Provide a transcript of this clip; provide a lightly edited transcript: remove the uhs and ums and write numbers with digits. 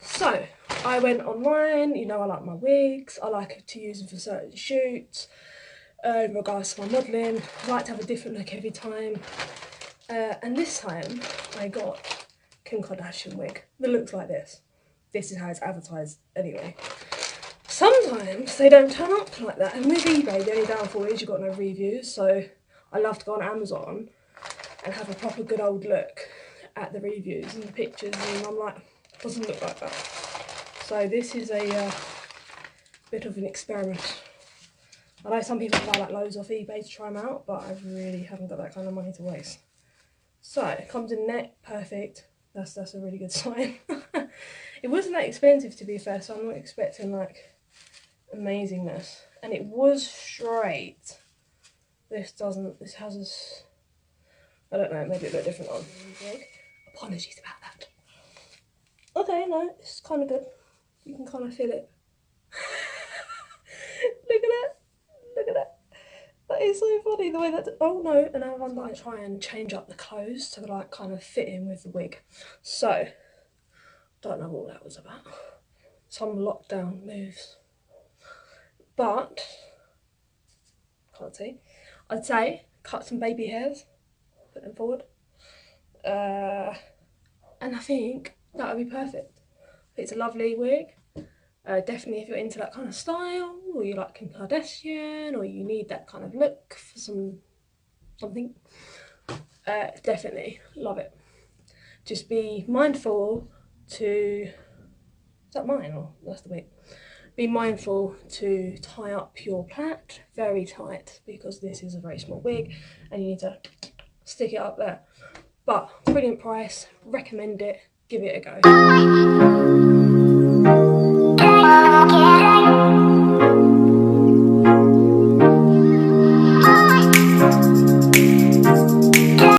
So I went online, you know I like my wigs, I like to use them for certain shoots. In regards to my modelling, I like to have a different look every time. And this time I got Kim Kardashian wig that looks like this. This is how it's advertised anyway. Sometimes they don't turn up like that, and with eBay the only downfall is you've got no reviews, so I love to go on Amazon and have a proper good old look at the reviews and the pictures, and I'm like, doesn't look like that. So this is a bit of an experiment. I know some people buy like loads off eBay to try them out, but I really haven't got that kind of money to waste. So it comes in net, perfect. That's a really good sign. It wasn't that expensive to be fair, so I'm not expecting like amazingness. And it was straight. This has this, I don't know, maybe a bit different on. Apologies about that. Okay, no, it's kind of good. You can kind of feel it. Look at that. Look at that. That is so funny, the way that, oh no, and now I'm like try and change up the clothes to like kind of fit in with the wig. So, don't know what that was about. Some lockdown moves. But, can't see. I'd say cut some baby hairs, put them forward. And I think that would be perfect. It's a lovely wig. Definitely if you're into that kind of style, or you like Kim Kardashian, or you need that kind of look for something, definitely love it. Just be mindful to, is that mine or that's the wig? Be mindful to tie up your plait very tight, because this is a very small wig and you need to stick it up there. But brilliant price, recommend it, give it a go.